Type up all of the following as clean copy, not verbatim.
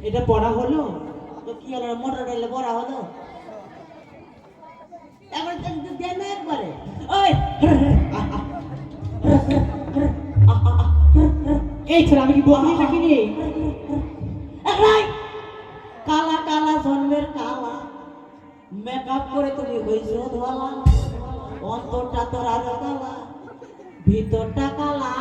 এটা পড়া হলো তো কি হলো মোটর ডালে পড়া হলো এবার দেন না একবারে ওই এই ছেলে আমি কি বকরি নাকি রে একলাই কালা কালা জন্মের কালা মেকআপ করে তুমি হইছো ধোলা অন্তরটা তোর আরো কালা ভিতরটা কালা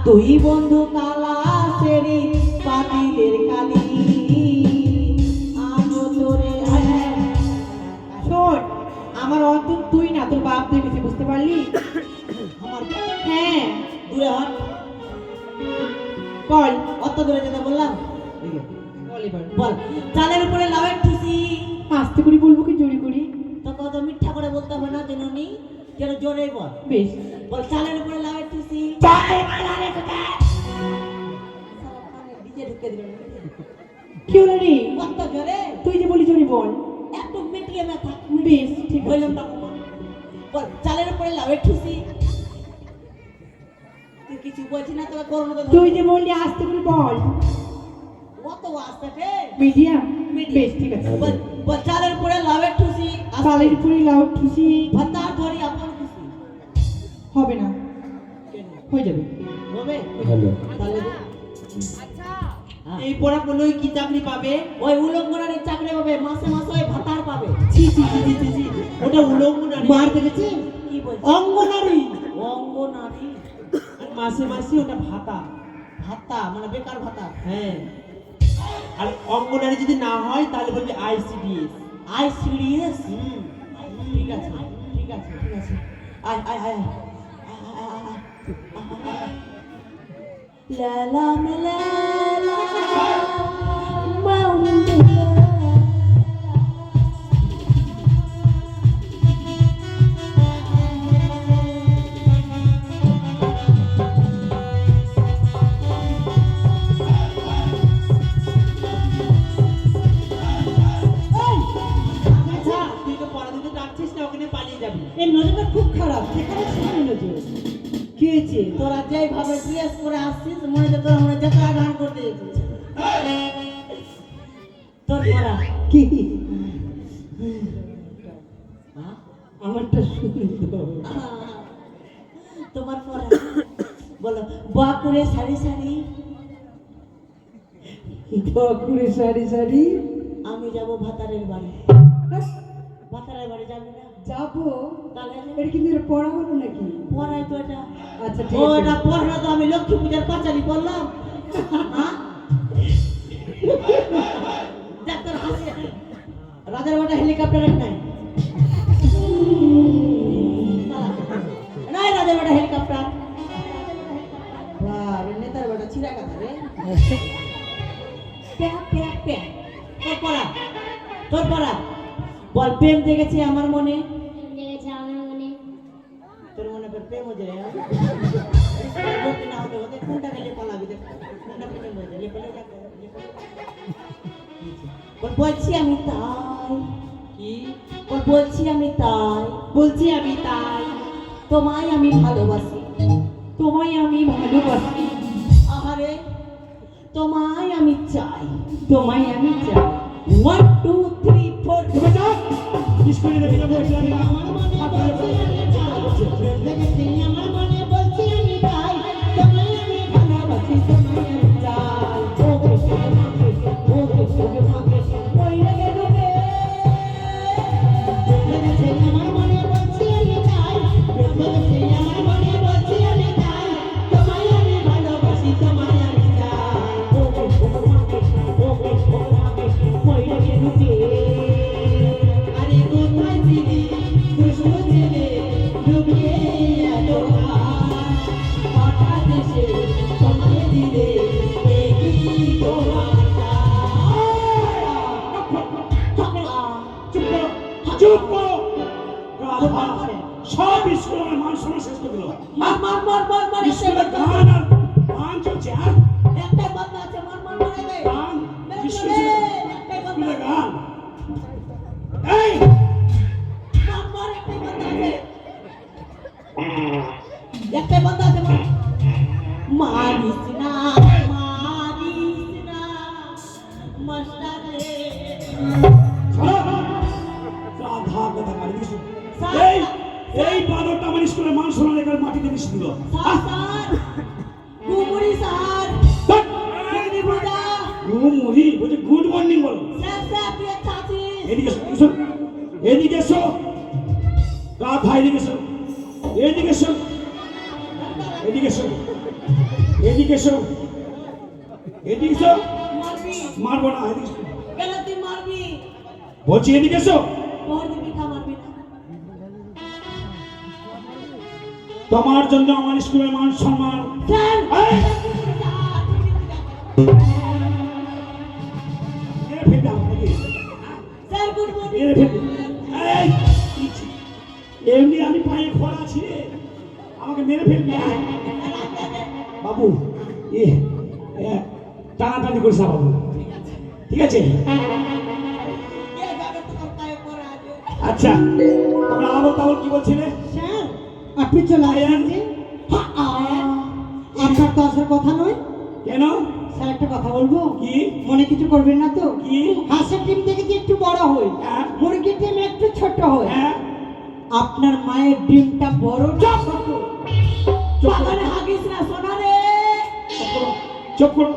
তুই বন্ধু কালা সেরি পাতিলের কালি আলো তোরে শোন আমার অন্তর তুই না তোর বাপ দেখেছি বুঝতে পারলি আমার হ্যাঁ দূরে হট বল অত দূরে যেতে বললাম বল এবার বল চালের উপরে লাভের ঠুসি আস্তে করে বলবো কি জোরে করি তো কত মিথ্যা করে বলতে হবে না জেনুনি কেন জোরে বল বেশ বল চালের উপরে লাভের ঠুসি ডিজে ঢুকে দিল কি হলো রে কত জোরে তুই যে বলি জোরে বল একটু মিটিয়ে না থাক বেশ ঠিক আছে বললাম না বল চালের উপরে লাভের ঠুসি তুই কিছু বলছিস না তোকে করোনা তো তুই যে বললি আস্তে করে বল কত আস্তে মিডিয়াম Medium. বেশ ঠিক আছে বল বল চালের উপরে লাভের ঠুসি কালের উপরে লাউ খুশি ভাতা ধরি আপন খুশি হবে না কেন হয়ে যাবে হবে হ্যালো তাহলে এই পড়া বলই কি চাকরি পাবে ওই উলঙ্গনারী চাকরি পাবে মাসে মাসে ওই ভাতার পাবে ছি ছি ছি ছি ছি ওটা উলঙ্গনারী মার দেখেছি কি বলছিস অঙ্গনারী অঙ্গনারী মাসে মাসে ওটা ভাতা ভাতা মানে বেকার ভাতা হ্যাঁ আর অঙ্গনারী যদি না হয় তাহলে বলবি আইসিডিএস আই সিরিয়াস ঠিক আছে ঠিক আছে ঠিক আছে আয় আয় আয় লা লা লা লা তুই তো পড়া দিতে ডাকছিস না ওখানে পালিয়ে যাবি এই নজরটা খুব খারাপ সেখানে শুনে নজর কি হয়েছে তোরা যেইভাবে ড্রেস করে আসছিস মনে হচ্ছে তোরা মনে যাত্রা গান করতে এসেছিস তোর পড়া কি হ্যাঁ? আমারটা সুন্দর তোমার পড়া বলো বাকুড়ে সারি সারি বকুড়ে সারি সারি আমি যাব ভাতারের বাড়ি ভাতারের বাড়ি যাবি না যাবো তাহলে এটা কিন্তু এটা পড়া হলো নাকি পড়াই তো এটা আচ্ছা ও ঠিক এটা আছে পড়া তো আমি লক্ষ্মী পূজার পাঁচালি পড়লাম হ্যাঁ? ডাক্তার হাসি রাজার বাটা হেলিকপ্টার নাই নাই রাজার বাটা হেলিকপ্টার বাবা নেতার বাটা ছিড়া কথা রে প্যা প্যা প্যা তোর পড়া তোর পড়া বল প্রেম জেগেছে আমার মনে লেগেছে আমার মনে তোর মনে করে প্রেম হয়ে যায় না হতে হতে কোনটা গেলে পালাবি দেখ কোনটা প্রেম হয়ে যায় লেপলে বল বলছি আমি তাই কি বল বলছি আমি তাই বলছি আমি তাই তোমায় আমি ভালোবাসি তোমায় আমি ভালোবাসি আহারে তোমায় আমি চাই তোমায় আমি চাই 1 2 3 4 স্কুলে রেখে বলছিলাম আমার মনে বলছি আমি তাই দেখেছি আমার মনে বলছি আমি তাই তোমায় আমি ভালোবাসি তোমায় আমি চাই ওকে ওই রেগে ডুবে দেখেছি আমার মনে বলছি আমি তাই দেখেছি আমার মনে বলছি আমি তাই তোমায় আমি ভালোবাসি তোমায় আমি চাই ওই রেগে ডুবে আরে কোথায় ছিলি খুশবু ছেলে ডুবিয়ে এলো হঠাৎ এসে তোমায় দিলে একই তোমার চুপ করো রাধা সব স্কুল আমার মান সম্মান শেষ করে দিল মার মার মার মার মার স্কুলে গান আর গান চলছে আর একটা কথা আছে মার মার মারাই দে গান স্কুলে স্কুলে গান এই মার মার একটা কথা আছে একটা কথা আছে মার মারিস না মাস্টার রে রাধা কথা কালি দিস এই বাদরটা আমার স্কুলের মান সম্মান এখানে মাটিতে মিশে দিল স্যার গুমুরি স্যার মুড়ি বলছে গুড মর্নিং বলো স্যার আপনি আচ্ছা আছেন এদিকে এসো এদিকে এসো রাধা এদিকে এসো এদিকে এসো এদিকে এসো এদিকে এসো এদিকে এসো মারবি মারবো না এদিকে এসো কেন তুই মারবি বলছি এদিকে এসো বড় দিবি কা মারবি না তোমার জন্য আমার স্কুলের মান সম্মান স্যার এই! মেরে ফেলবে আমাকে স্যার গুড মর্নিং মেরে ফেলবে এই! এমনি আমি পায়ে খোলা আছি রে আমাকে মেরে ফেলবে বাবু এ টানাটানি করিস না বাবু ঠিক আছে কে যাবে তোমার পায়ে পড়া আছে আচ্ছা তোমরা আবল তাবল কি বলছিলে স্যার আপনি চলে আসেন যে আপনার তো আসার কথা নয়। কেন স্যার একটা কথা বলবো, কি মনে কিছু করবেন না তো? কি? হাঁসের ডিম দেখেছি একটু বড় হয়, হ্যাঁ। মুরগির ডিম একটু ছোট হয়। হ্যাঁ আপনার মায়ের ডিমটা বড় না ছোট? বাগানে হাগিস না সোনা রে চুপ করো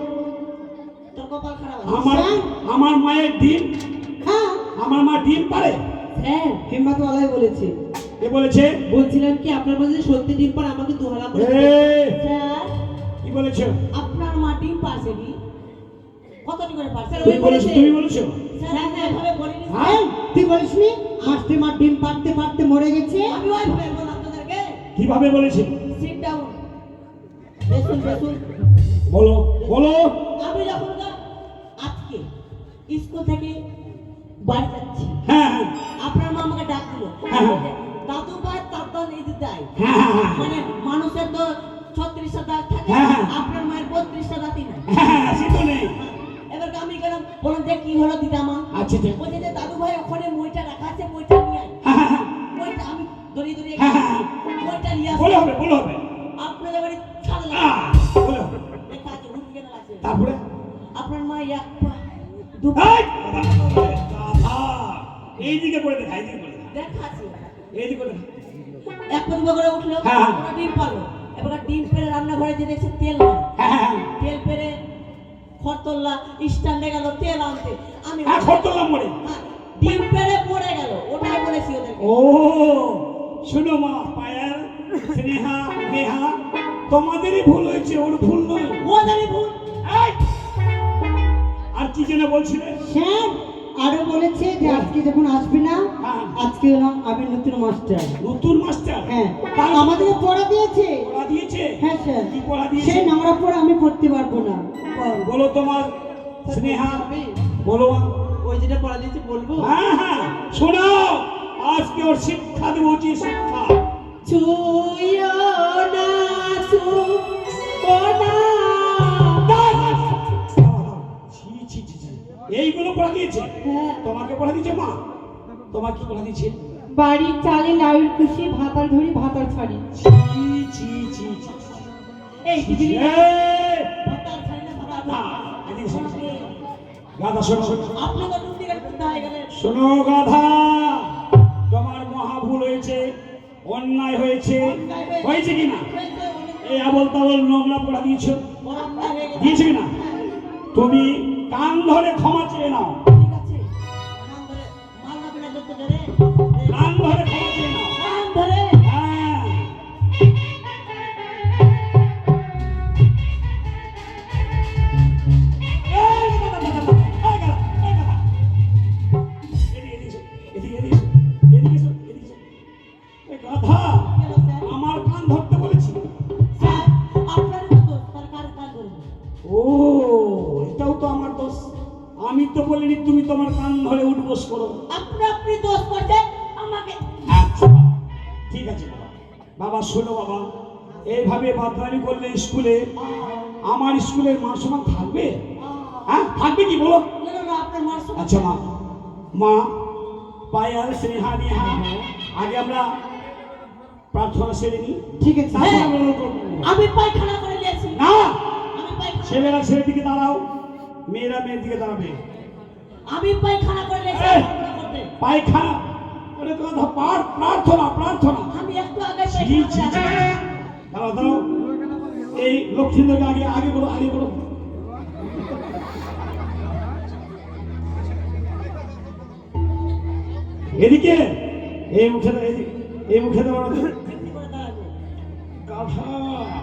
তোর কপাল খারাপ আমার আমার মায়ের ডিম হ্যাঁ আমার মা ডিম পারে স্যার, হিম্মতওয়ালাই বলেছে। কে বলেছে বলছিলাম কি আপনার মাঝে সত্যি ডিম পার আমাকে দুহালা করে দিন। এই, স্যার কি বলেছো আপনার মা ডিম পারছে কি কতটি করে পারছে তুমি বলেছো তুমি বলেছো স্যার না এভাবে বলিনি হ্যাঁ? তুই বলিসনি মাস্টার মা ডিম পারতে পারতে মরে গেছে? আমি ওইভাবে বললাম তোদেরকে কিভাবে বলেছি সিট ডাউন বেসুন বেসুন বলো বলো আমি যখন আজকে স্কুল থেকে বাড়ি যাচ্ছি হ্যাঁ হ্যাঁ আপনার মা আমাকে ডাক দিল হ্যাঁ। দাদু ভাই তার ঈদ দেয় হ্যাঁ হ্যাঁ হ্যাঁ মানে মানুষের তো 36টা দাঁত থাকে হ্যাঁ, হ্যাঁ। আপনার মায়ের 32টা দাঁতই নাই হ্যাঁ সে তো নেই এবার আমি গেলাম বললাম যে কি হলো দিদামা আচ্ছা ঠিক বলছে যে দাদু ভাই ওখানে মইটা রাখা আছে মইটা নিয়ে আয় হ্যাঁ হ্যাঁ হ্যাঁ মইটা আমি দড়িয়ে দড়িয়ে হ্যাঁ, হ্যাঁ, মইটা নিয়ে বলে আসি হবে বলে হবে আপনাদের বাড়ি ছাড়লাম বলে হবে দেখা আছে হুট কেন আছে তারপরে আপনার মা এক পা দু পা এই, গাধা। এইদিকে করে দেখা এইদিকে করে দেখা দেখা আছে এইদিকে করে দেখা। এক পা দুপা করে উঠলো হ্যাঁ। ওরা ডিম পারলো এবার ডিম পেরে রান্নাঘরে যে দেখছে তেল নাই হ্যাঁ হ্যাঁ হ্যাঁ তেল পেরে খরতল্লা স্ট্যান্ডে গেল তেল আনতে আমি হ্যাঁ খরতলা মরে হ্যাঁ, ডিম পেরে পড়ে গেল ওটাই বলেছি ওদেরকে ও শোনো মা পায়ার স্নেহা নেহা তোমাদেরই ভুল হয়েছে ওর ভুল নয় ওদেরই ভুল এই! আর কি যেন বলছিলে স্যার আরো বলেছে যে আজকে যখন আসবে না, হ্যাঁ। আজকে হলাম আমি নতুন মাস্টার। নতুন মাস্টার হ্যাঁ, তার আমাদেরকে পড়া দিয়েছে। পড়া দিয়েছে হ্যাঁ স্যার, কি পড়া দিয়েছে সেই নোংরা পড়া আমি পড়তে পারবো না। বলো তোমার স্নেহা বলো মা। ওই যেটা পড়া দিয়েছে বলবো? হ্যাঁ হ্যাঁ শোনো আজকে ওর শিক্ষা দেবো যে শিক্ষা ছুঁয়ো না ছুঁয়ো না। ছি, ছি, ছি, ছি। এইগুলো পড়া দিয়েছে হ্যাঁ। তোমাকে পড়া দিয়েছে মা তোমার কি পড়া দিয়েছে বাড়ির চালে লাউর খুশি ভাতার ধরি ভাতার ছাড়ি। ছি, ছি, ছি, ছি, ছি। এই পৃথিবী এই! ভাতার ছাড়ি না ভাতার না, এদিকে শোনো, শোনো। গাধা শোনো শোনো আপনি তো ডুব দিয়ে কোথায় গেলেন শোনো গাধা তোমার মহা ভুল হয়েছে অন্যায় হয়েছে হয়েছে কিনা এই আবল তাবল নোংরা পড়া দিয়েছো দিয়েছে কিনা তুমি কান ধরে ক্ষমা চেয়ে নাও ঠিক আছে নাম ধরে মাল না বিনা করতে ধরে কান ধরে ক্ষমা চেয়ে নাও নাম ধরে হ্যাঁ এই গাধা, গাধা, গাধা, এই গাধা, এই গাধা। এদিকে, এদিকে এসো, এদিকে এসো, এদিকে এসো, এদিকে এসো। এই গাধা, কেন স্যার আমার কান ধরতে বলেছি স্যার আপনারই তো দোষ তার কার কার করবো ও এটাও তো আমার দোষ আমি তো বলিনি তুমি তোমার কান ধরে উঠবোস করো আপনি দোষ করছেন আমাকে আচ্ছা ঠিক আছে বাবা বাবা শোনো বাবা এইভাবে বাদরামি করলে স্কুলে আমার স্কুলের মান সম্মান থাকবে হ্যাঁ থাকবে কি বলো না না না আপনার মার সঙ্গে আচ্ছা মা মা পায়াল স্নেহা নেহা আগে আমরা প্রার্থনা সেরে নিই ঠিক আছে তারপর স্যার। আমরা রোল করবো। আমি পায়খানা করে নিয়েছি না ছেলেরা ছেলের দিকে দাঁড়াও, মেয়েরা মেয়ের দিকে দাঁড়াবে। আমি পায়খানা করলে এই! করতে পায়খানা ওটা তো কথা প্রার্থনা প্রার্থনা। আমি একটু আগে ছি, পায়খানা ছি, ছি। করে দাঁড়াও দাঁড়াও, এই লক্ষ্মীদেরকে আগে আগে বলো, আগে বলো। এদিকে এই মুখে এই মুখে দেওয়া গাধা।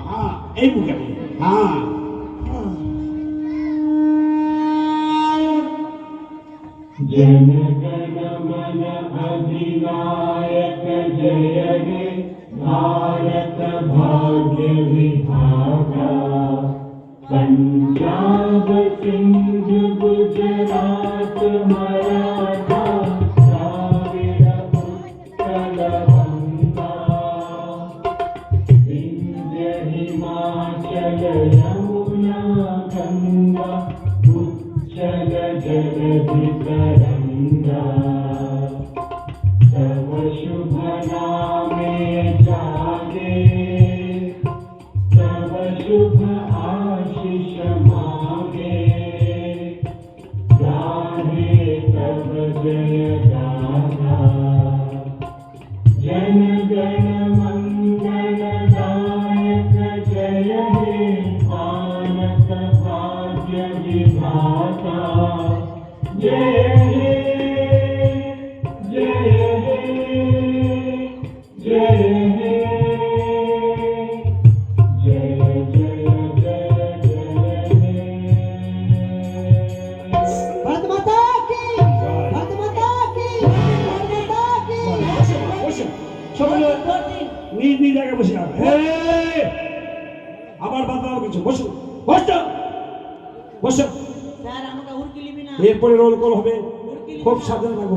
হ্যাঁ এই মুখে হ্যাঁ। जन गण मन अधिनायक जय हे भारत भाग्य विधाता पंजाब सिंध गुजरात मराठा द्राविड़ उत्कल बंगा विंध्य हिमाचल यमुना गंगा उच्चल जलधि तरंगा तव शुभ नामे जागे तव शुभ आशीष मांगे गाहे तव जय गाथा जन गण मंगल दायक जय हे मानस भाग्य विधाता जय हे जय हे जय हे जय जय जय जय हे भारत माता की भारत माता की भारत माता की বসে সকলে নিজ নিজ জায়গায় বসে যাবে। আবার বাদ দাও কিছু, বসো বসো বসো। স্যার আমাকে হুড়কি লিবি না এরপরে রোল কল হবে, খুব সাবধানে থাকবো।